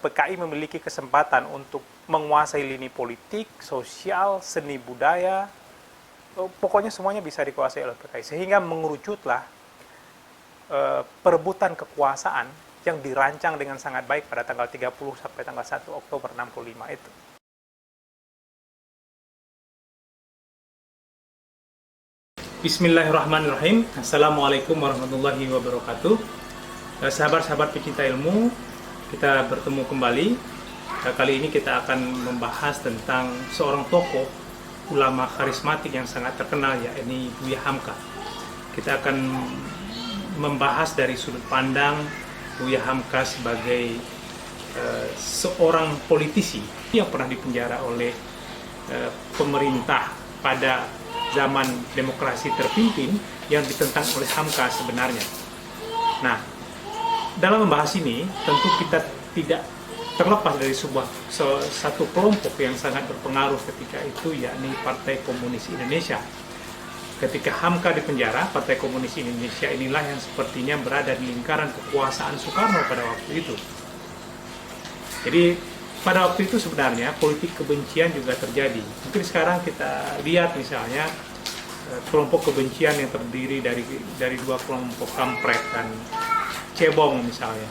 PKI memiliki kesempatan untuk menguasai lini politik, sosial, seni budaya, pokoknya semuanya bisa dikuasai oleh PKI. Sehingga mengerucutlah perebutan kekuasaan yang dirancang dengan sangat baik pada tanggal 30 sampai tanggal 1 Oktober 65 itu. Bismillahirrahmanirrahim. Assalamualaikum warahmatullahi wabarakatuh. Sahabat-sahabat pecinta ilmu, kita bertemu kembali. Kali ini kita akan membahas tentang seorang tokoh ulama karismatik yang sangat terkenal, yakni Buya Hamka. Kita akan membahas dari sudut pandang Buya Hamka sebagai seorang politisi yang pernah dipenjara oleh pemerintah pada zaman demokrasi terpimpin yang ditentang oleh Hamka sebenarnya. Nah, dalam membahas ini tentu kita tidak terlepas dari satu kelompok yang sangat berpengaruh ketika itu, yakni Partai Komunis Indonesia. Ketika Hamka dipenjara, Partai Komunis Indonesia inilah yang sepertinya berada di lingkaran kekuasaan Soekarno pada waktu itu. Jadi pada waktu itu sebenarnya politik kebencian juga terjadi. Mungkin sekarang kita lihat misalnya kelompok kebencian yang terdiri dari dua kelompok kampret dan cebong misalnya,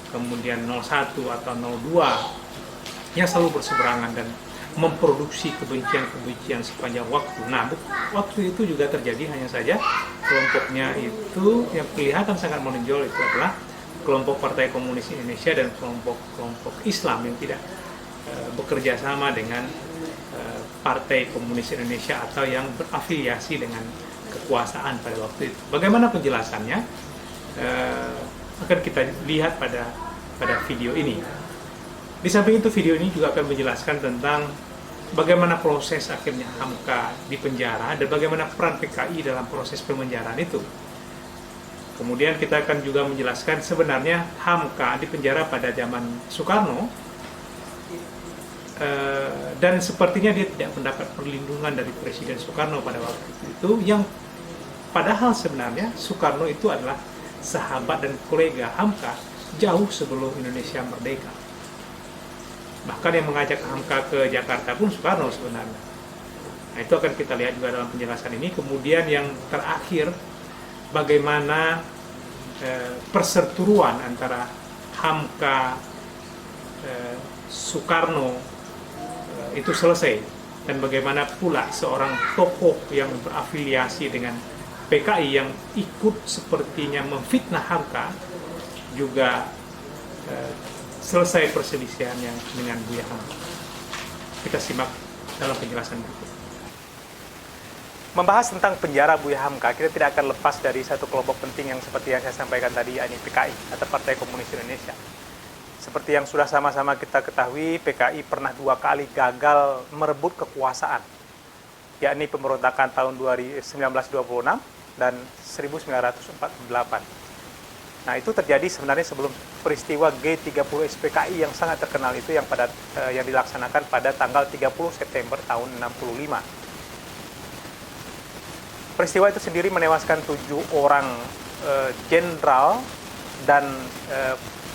kemudian 01 atau 02 yang selalu berseberangan dan memproduksi kebencian-kebencian sepanjang waktu. Nah, waktu itu juga terjadi, hanya saja kelompoknya itu yang kelihatan sangat menonjol itu adalah kelompok Partai Komunis Indonesia dan kelompok Islam yang tidak bekerja sama dengan Partai Komunis Indonesia atau yang berafiliasi dengan kekuasaan pada waktu itu. Bagaimana penjelasannya? Akan kita lihat pada video ini. Di samping itu, video ini juga akan menjelaskan tentang bagaimana proses akhirnya Hamka dipenjara dan bagaimana peran PKI dalam proses pemenjaraan itu. Kemudian kita akan juga menjelaskan sebenarnya Hamka dipenjara pada zaman Soekarno, dan sepertinya dia tidak mendapat perlindungan dari Presiden Soekarno pada waktu itu, yang padahal sebenarnya Soekarno itu adalah sahabat dan kolega Hamka jauh sebelum Indonesia merdeka. Bahkan yang mengajak Hamka ke Jakarta pun Soekarno sebenarnya. Nah, itu akan kita lihat juga dalam penjelasan ini. Kemudian yang terakhir, bagaimana perseteruan antara Hamka Soekarno itu selesai, dan bagaimana pula seorang tokoh yang berafiliasi dengan PKI yang ikut sepertinya memfitnah Hamka juga selesai perselisihannya dengan Buya Hamka. Kita simak dalam penjelasan berikut. Membahas tentang penjara Buya Hamka, kita tidak akan lepas dari satu kelompok penting yang seperti yang saya sampaikan tadi, yakni PKI atau Partai Komunis Indonesia. Seperti yang sudah sama-sama kita ketahui, PKI pernah 2 kali gagal merebut kekuasaan, yakni pemberontakan tahun 1926 dan 1948. Nah, itu terjadi sebenarnya sebelum peristiwa G30 SPKI yang sangat terkenal itu, yang dilaksanakan pada tanggal 30 September tahun 65. Peristiwa itu sendiri menewaskan 7 orang jenderal dan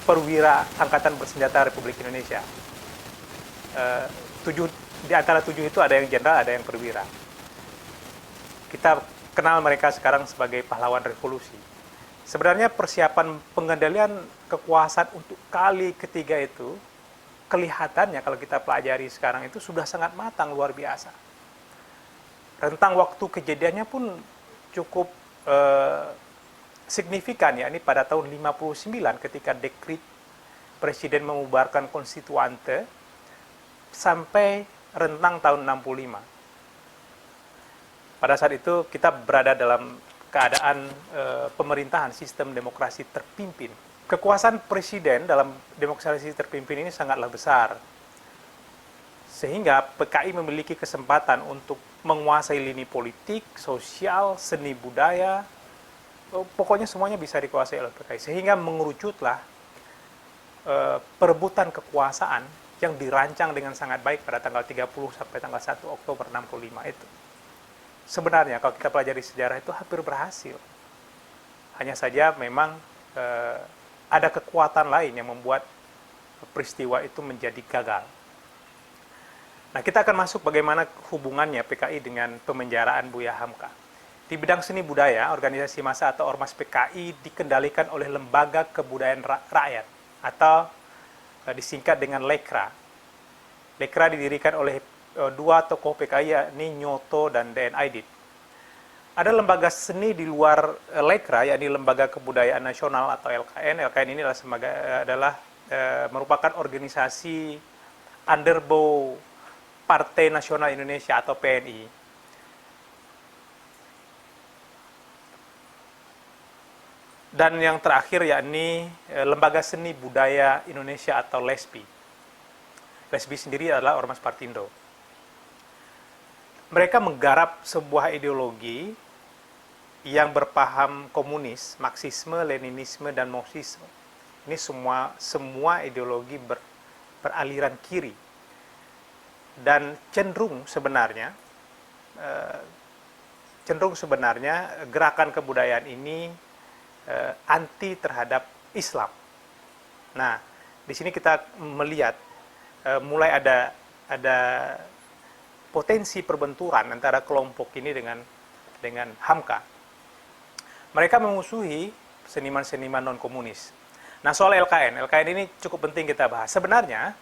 perwira Angkatan Bersenjata Republik Indonesia. Di antara 7 itu ada yang jenderal, ada yang perwira. Kita kenal mereka sekarang sebagai pahlawan revolusi. Sebenarnya persiapan pengendalian kekuasaan untuk kali ketiga itu kelihatannya kalau kita pelajari sekarang itu sudah sangat matang, luar biasa. Rentang waktu kejadiannya pun cukup signifikan, yakni pada tahun 59 ketika dekrit Presiden membubarkan konstituante sampai rentang tahun 65. Pada saat itu kita berada dalam keadaan pemerintahan sistem demokrasi terpimpin. Kekuasaan presiden dalam demokrasi terpimpin ini sangatlah besar, sehingga PKI memiliki kesempatan untuk menguasai lini politik, sosial, seni budaya, pokoknya semuanya bisa dikuasai oleh PKI. Sehingga mengerucutlah perebutan kekuasaan yang dirancang dengan sangat baik pada tanggal 30 sampai tanggal 1 Oktober 65 itu. Sebenarnya kalau kita pelajari sejarah itu hampir berhasil. Hanya saja memang ada kekuatan lain yang membuat peristiwa itu menjadi gagal. Nah, kita akan masuk bagaimana hubungannya PKI dengan pemenjaraan Buya Hamka. Di bidang seni budaya, organisasi massa atau Ormas PKI dikendalikan oleh Lembaga Kebudayaan Rakyat atau disingkat dengan Lekra. Lekra didirikan oleh dua tokoh PKI, yakni Nyoto dan DN Aidit. Ada lembaga seni di luar Lekra, yakni Lembaga Kebudayaan Nasional atau LKN. LKN ini adalah merupakan organisasi underbow Partai Nasional Indonesia atau PNI. Dan yang terakhir yakni Lembaga Seni Budaya Indonesia atau LESBI. LESBI sendiri adalah Ormas Partindo. Mereka menggarap sebuah ideologi yang berpaham komunis, Marxisme, Leninisme, dan Marxisme. Ini semua ideologi beraliran kiri. Dan cenderung sebenarnya gerakan kebudayaan ini anti terhadap Islam. Nah, di sini kita melihat mulai ada potensi perbenturan antara kelompok ini dengan Hamka. Mereka memusuhi seniman-seniman non komunis. Nah, soal LKN ini cukup penting kita bahas. Sebenarnya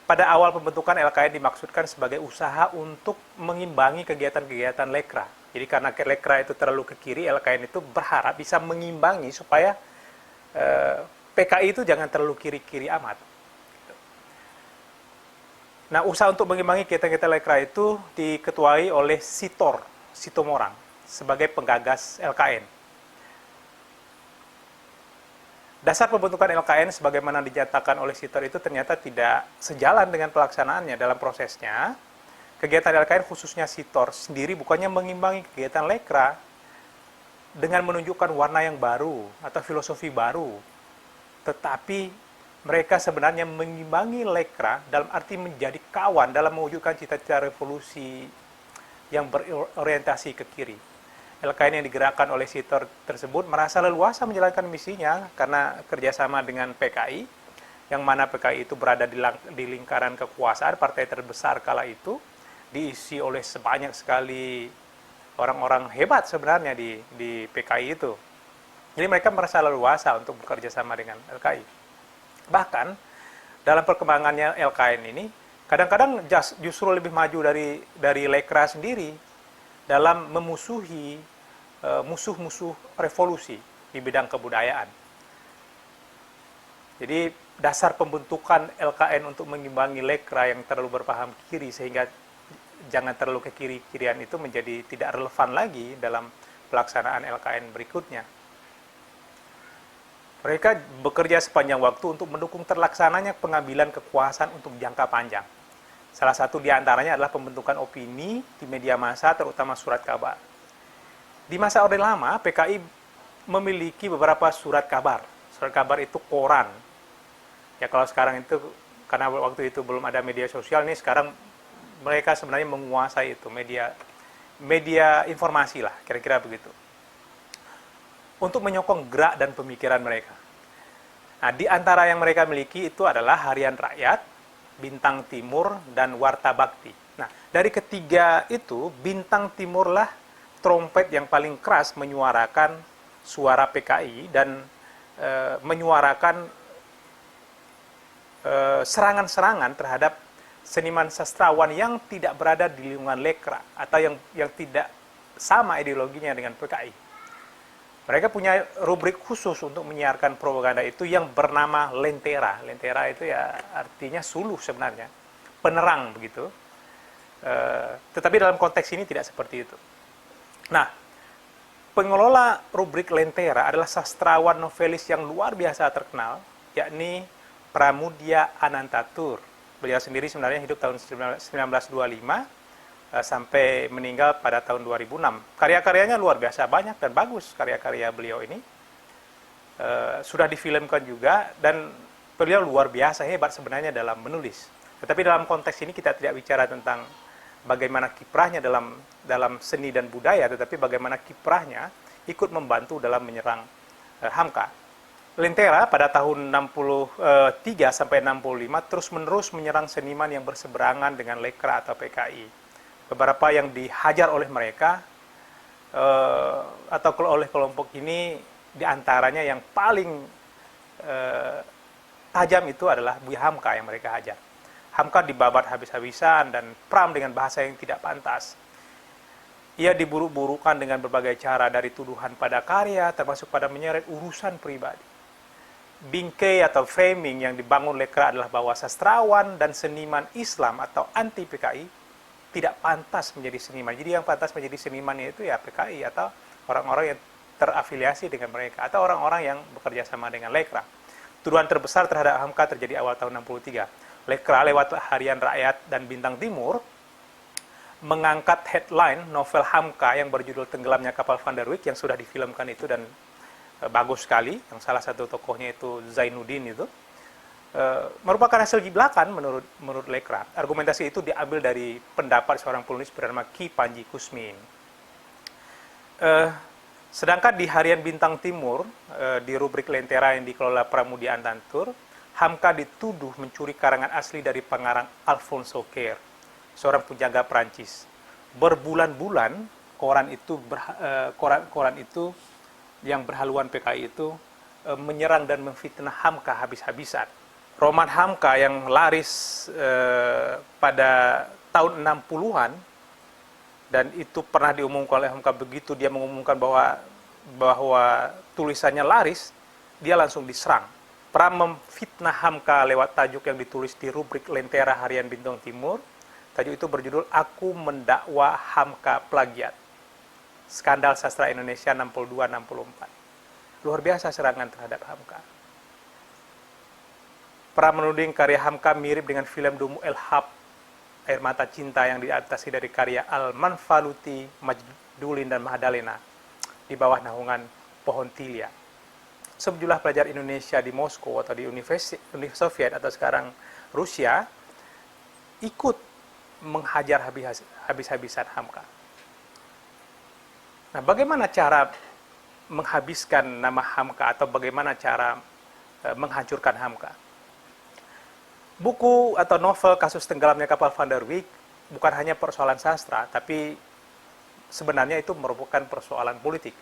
pada awal pembentukan LKN dimaksudkan sebagai usaha untuk mengimbangi kegiatan-kegiatan Lekra. Jadi karena Lekra itu terlalu ke kiri, LKN itu berharap bisa mengimbangi supaya PKI itu jangan terlalu kiri-kiri amat. Nah, usaha untuk mengimbangi kegiatan-kegiatan Lekra itu diketuai oleh Sitomorang sebagai penggagas LKN. Dasar pembentukan LKN sebagaimana dinyatakan oleh Sitor itu ternyata tidak sejalan dengan pelaksanaannya dalam prosesnya. Kegiatan LKN khususnya Sitor sendiri bukannya mengimbangi kegiatan Lekra dengan menunjukkan warna yang baru atau filosofi baru. Tetapi mereka sebenarnya mengimbangi Lekra dalam arti menjadi kawan dalam mewujudkan cita-cita revolusi yang berorientasi ke kiri. LKN yang digerakkan oleh Sitor tersebut merasa leluasa menjalankan misinya karena kerjasama dengan PKI, yang mana PKI itu berada di lingkaran kekuasaan, partai terbesar kala itu, diisi oleh sebanyak sekali orang-orang hebat sebenarnya di PKI itu. Jadi mereka merasa leluasa untuk bekerja sama dengan LKI. Bahkan dalam perkembangannya LKN ini, kadang-kadang justru lebih maju dari Lekra sendiri dalam memusuhi musuh-musuh revolusi di bidang kebudayaan. Jadi dasar pembentukan LKN untuk mengimbangi Lekra yang terlalu berpaham kiri sehingga jangan terlalu ke kiri-kirian itu menjadi tidak relevan lagi dalam pelaksanaan LKN berikutnya. Mereka bekerja sepanjang waktu untuk mendukung terlaksananya pengambilan kekuasaan untuk jangka panjang. Salah satu di antaranya adalah pembentukan opini di media massa, terutama surat kabar. Di masa Orde Lama, PKI memiliki beberapa surat kabar. Surat kabar itu koran. Ya kalau sekarang itu, karena waktu itu belum ada media sosial, nih sekarang mereka sebenarnya menguasai itu, media informasi lah, kira-kira begitu. Untuk menyokong gerak dan pemikiran mereka. Nah, di antara yang mereka miliki itu adalah Harian Rakyat, Bintang Timur, dan Warta Bakti. Nah, dari ketiga itu, Bintang Timur lah trompet yang paling keras menyuarakan suara PKI dan menyuarakan serangan-serangan terhadap seniman sastrawan yang tidak berada di lingkungan Lekra atau yang tidak sama ideologinya dengan PKI. Mereka punya rubrik khusus untuk menyiarkan propaganda itu yang bernama Lentera. Lentera itu ya artinya suluh sebenarnya, penerang begitu. Tetapi dalam konteks ini tidak seperti itu. Nah, pengelola rubrik Lentera adalah sastrawan novelis yang luar biasa terkenal, yakni Pramudia Anantatur. Beliau sendiri sebenarnya hidup tahun 1925 sampai meninggal pada tahun 2006. Karya-karyanya luar biasa banyak dan bagus karya-karya beliau ini. Sudah difilmkan juga dan beliau luar biasa hebat sebenarnya dalam menulis. Tetapi dalam konteks ini kita tidak bicara tentang bagaimana kiprahnya dalam seni dan budaya, tetapi bagaimana kiprahnya ikut membantu dalam menyerang Hamka. Lentera pada tahun 63 sampai 65 terus-menerus menyerang seniman yang berseberangan dengan Lekra atau PKI. Beberapa yang dihajar oleh mereka atau oleh kelompok ini, diantaranya yang paling tajam itu adalah Buya Hamka yang mereka hajar. Hamka dibabat habis-habisan dan Pram dengan bahasa yang tidak pantas. Ia diburuk-burukan dengan berbagai cara, dari tuduhan pada karya termasuk pada menyeret urusan pribadi. Bingkai atau framing yang dibangun Lekra adalah bahwa sastrawan dan seniman Islam atau anti PKI tidak pantas menjadi seniman. Jadi yang pantas menjadi seniman itu ya PKI atau orang-orang yang terafiliasi dengan mereka atau orang-orang yang bekerja sama dengan Lekra. Tuduhan terbesar terhadap Hamka terjadi awal tahun 63. Lekra lewat Harian Rakyat dan Bintang Timur mengangkat headline novel Hamka yang berjudul Tenggelamnya Kapal Van der Wijk yang sudah difilmkan itu dan bagus sekali, yang salah satu tokohnya itu Zainuddin itu, merupakan hasil giblakan menurut Lekra. Argumentasi itu diambil dari pendapat seorang penulis bernama Ki Panji Kusmin. Sedangkan di Harian Bintang Timur, di rubrik Lentera yang dikelola Pramudia Antantur, Hamka dituduh mencuri karangan asli dari pengarang Alphonse Sauquer, seorang penjaga Prancis. Berbulan-bulan koran itu yang berhaluan PKI itu menyerang dan memfitnah Hamka habis-habisan. Roman Hamka yang laris pada tahun 60-an, dan itu pernah diumumkan oleh Hamka, begitu dia mengumumkan bahwa tulisannya laris, dia langsung diserang. Pram memfitnah Hamka lewat tajuk yang ditulis di rubrik Lentera Harian Bintang Timur. Tajuk itu berjudul Aku Mendakwa Hamka Plagiat. Skandal Sastra Indonesia 62-64. Luar biasa serangan terhadap Hamka. Pram menuding karya Hamka mirip dengan film Dumu El Hab, Air Mata Cinta, yang diadaptasi dari karya Al-Manfaluti, Majdulin, dan Mahdalena di bawah naungan Pohon Tilia. Sejumlah pelajar Indonesia di Moskow atau di Uni Soviet atau sekarang Rusia ikut menghajar habis-habisan Hamka. Nah, bagaimana cara menghabiskan nama Hamka atau bagaimana cara menghancurkan Hamka? Buku atau novel Kasus Tenggelamnya Kapal Van der Wijk bukan hanya persoalan sastra, tapi sebenarnya itu merupakan persoalan politik.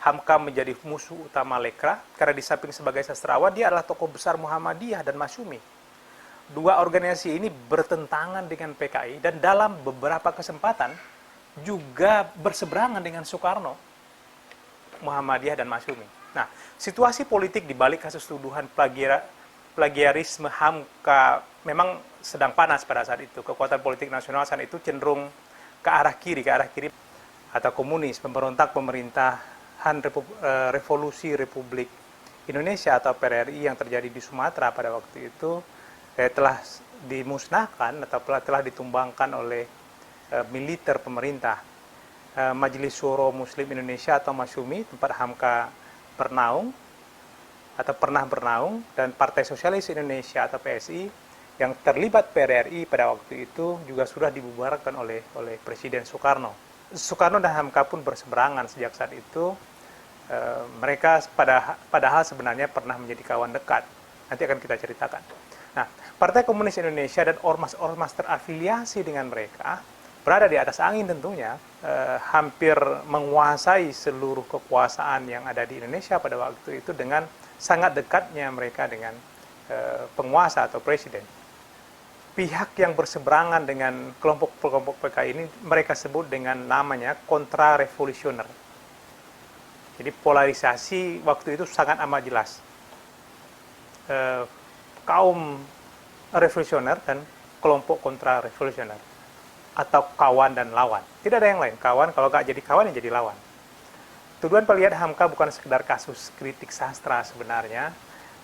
Hamka menjadi musuh utama Lekra karena di samping sebagai sastrawan, dia adalah tokoh besar Muhammadiyah dan Masyumi. Dua organisasi ini bertentangan dengan PKI dan dalam beberapa kesempatan juga berseberangan dengan Soekarno, Muhammadiyah dan Masyumi. Nah, situasi politik di balik kasus tuduhan plagiarisme Hamka memang sedang panas pada saat itu. Kekuatan politik nasional saat itu cenderung ke arah kiri atau komunis, pemberontak pemerintahan Revolusi Republik Indonesia atau PRRI yang terjadi di Sumatera pada waktu itu telah dimusnahkan atau telah ditumbangkan oleh militer pemerintah. Majelis Syuro Muslim Indonesia atau Masyumi, tempat Hamka bernaung atau pernah bernaung, dan Partai Sosialis Indonesia atau PSI yang terlibat PRRI pada waktu itu juga sudah dibubarkan oleh Presiden Soekarno. Soekarno dan Hamka pun berseberangan sejak saat itu. Mereka padahal sebenarnya pernah menjadi kawan dekat. Nanti akan kita ceritakan. Nah, Partai Komunis Indonesia dan ormas-ormas terafiliasi dengan mereka berada di atas angin tentunya, hampir menguasai seluruh kekuasaan yang ada di Indonesia pada waktu itu dengan sangat dekatnya mereka dengan penguasa atau presiden. Pihak yang berseberangan dengan kelompok-kelompok PKI ini mereka sebut dengan namanya kontra-revolusioner. Jadi polarisasi waktu itu sangat amat jelas. Kaum revolusioner dan kelompok kontra-revolusioner. Atau kawan dan lawan. Tidak ada yang lain. Kawan, kalau nggak jadi kawan, yang jadi lawan. Tuduhan plagiat Hamka bukan sekedar kasus kritik sastra sebenarnya,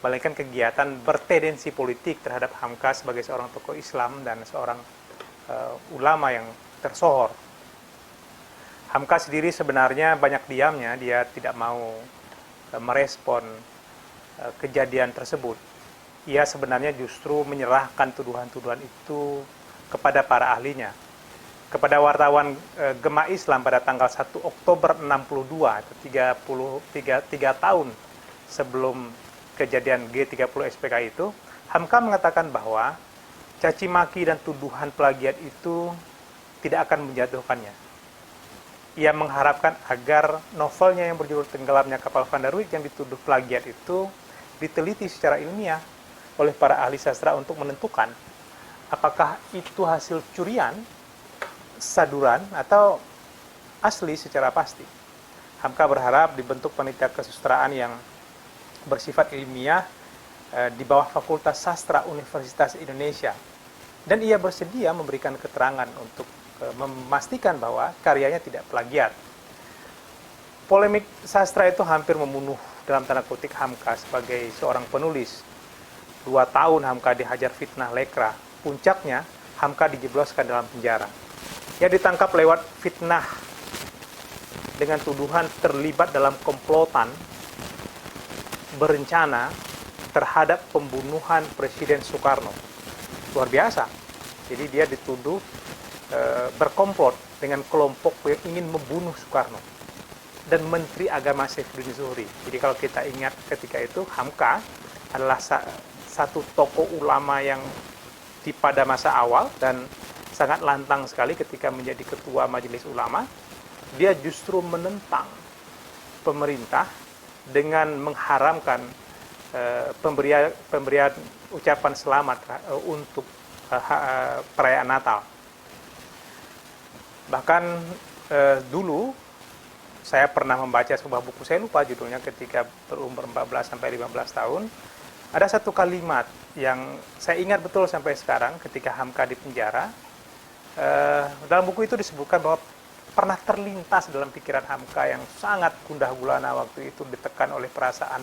melainkan kegiatan bertendensi politik terhadap Hamka sebagai seorang tokoh Islam dan seorang ulama yang tersohor. Hamka sendiri sebenarnya banyak diamnya, dia tidak mau merespon kejadian tersebut. Ia sebenarnya justru menyerahkan tuduhan-tuduhan itu kepada para ahlinya. Kepada wartawan Gema Islam pada tanggal 1 Oktober 62, 3 tahun sebelum kejadian G30 SPKI itu, Hamka mengatakan bahwa caci maki dan tuduhan plagiat itu tidak akan menjatuhkannya. Ia mengharapkan agar novelnya yang berjudul Tenggelamnya Kapal Van der Wijk yang dituduh plagiat itu diteliti secara ilmiah oleh para ahli sastra untuk menentukan apakah itu hasil curian, saduran, atau asli secara pasti. Hamka berharap dibentuk panitia kesusastraan yang bersifat ilmiah di bawah Fakultas Sastra Universitas Indonesia. Dan ia bersedia memberikan keterangan untuk memastikan bahwa karyanya tidak plagiat. Polemik sastra itu hampir membunuh dalam tanda kutip Hamka sebagai seorang penulis. 2 tahun Hamka dihajar fitnah lekra. Puncaknya, Hamka dijebloskan dalam penjara. Ia ditangkap lewat fitnah dengan tuduhan terlibat dalam komplotan berencana terhadap pembunuhan Presiden Soekarno. Luar biasa. Jadi dia dituduh berkomplot dengan kelompok yang ingin membunuh Soekarno dan Menteri Agama Saifuddin Zuhri. Jadi kalau kita ingat ketika itu, Hamka adalah satu tokoh ulama yang pada masa awal dan sangat lantang sekali ketika menjadi ketua Majelis Ulama. Dia justru menentang pemerintah dengan mengharamkan pemberian ucapan selamat untuk perayaan Natal. Bahkan dulu saya pernah membaca sebuah buku, saya lupa judulnya, ketika berumur 14 sampai 15 tahun. Ada satu kalimat yang saya ingat betul sampai sekarang ketika Hamka di penjara. Dalam buku itu disebutkan bahwa pernah terlintas dalam pikiran Hamka yang sangat gundah gulana waktu itu, ditekan oleh perasaan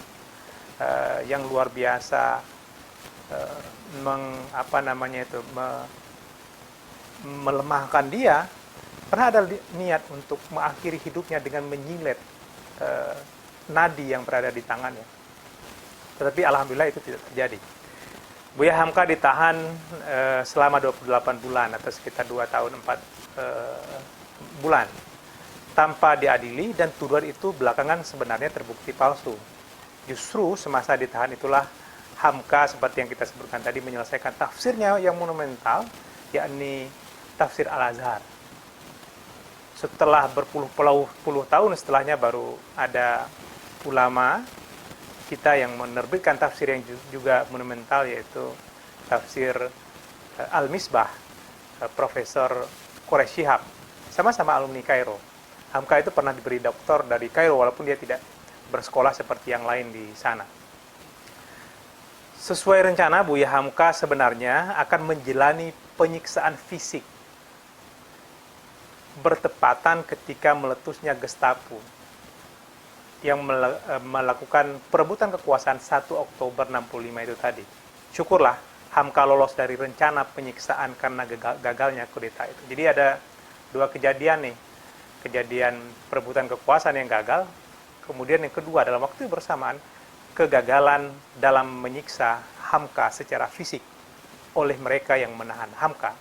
yang luar biasa, melemahkan dia. Pernah ada niat untuk mengakhiri hidupnya dengan menyilet nadi yang berada di tangannya. Tetapi alhamdulillah itu tidak terjadi. Buya Hamka ditahan selama 28 bulan atau sekitar 2 tahun 4 bulan tanpa diadili, dan tuduhan itu belakangan sebenarnya terbukti palsu. Justru semasa ditahan itulah Hamka, seperti yang kita sebutkan tadi, menyelesaikan tafsirnya yang monumental, yakni tafsir Al-Azhar. Setelah berpuluh-puluh tahun setelahnya baru ada ulama kita yang menerbitkan tafsir yang juga monumental, yaitu tafsir Al-Misbah, Profesor Quraish Shihab, sama-sama alumni Kairo. Hamka itu pernah diberi doktor dari Kairo walaupun dia tidak bersekolah seperti yang lain di sana. Sesuai rencana, Buya Hamka sebenarnya akan menjalani penyiksaan fisik bertepatan ketika meletusnya Gestapo yang melakukan perebutan kekuasaan 1 Oktober 65 itu tadi. Syukurlah Hamka lolos dari rencana penyiksaan karena gagalnya kudeta itu. Jadi ada 2 kejadian nih. Kejadian perebutan kekuasaan yang gagal, kemudian yang kedua dalam waktu bersamaan kegagalan dalam menyiksa Hamka secara fisik oleh mereka yang menahan Hamka,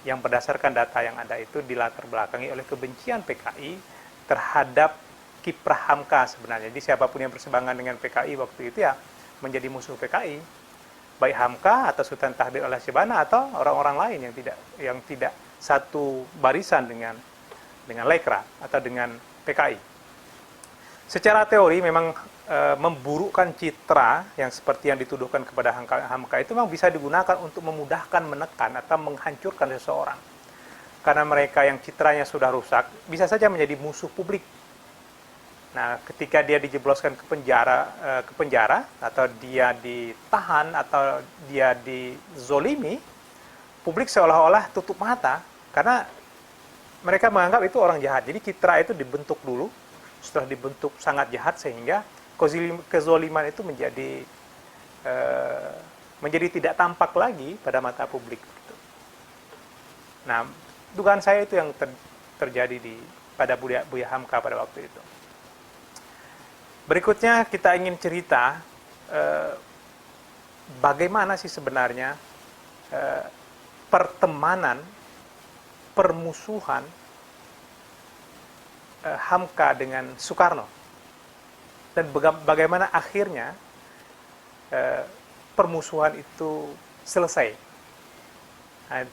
yang berdasarkan data yang ada itu dilatar belakangi oleh kebencian PKI terhadap kiprah Hamka sebenarnya. Jadi siapapun yang berseberangan dengan PKI waktu itu ya menjadi musuh PKI, baik Hamka atau Sultan Tahdir Al-Syabana atau orang-orang lain yang tidak satu barisan dengan Lekra atau dengan PKI. Secara teori memang memburukkan citra yang seperti yang dituduhkan kepada Hamka itu memang bisa digunakan untuk memudahkan menekan atau menghancurkan seseorang. Karena mereka yang citranya sudah rusak bisa saja menjadi musuh publik. Nah, ketika dia dijebloskan ke penjara atau dia ditahan atau dia dizolimi, publik seolah-olah tutup mata karena mereka menganggap itu orang jahat. Jadi citra itu dibentuk dulu, setelah dibentuk sangat jahat sehingga kezoliman itu menjadi tidak tampak lagi pada mata publik. Nah, dugaan saya itu yang terjadi pada Buya Hamka pada waktu itu. Berikutnya kita ingin cerita bagaimana sih sebenarnya pertemanan, permusuhan Hamka dengan Soekarno. Dan bagaimana akhirnya permusuhan itu selesai. Nah,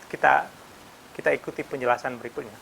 kita ikuti penjelasan berikutnya.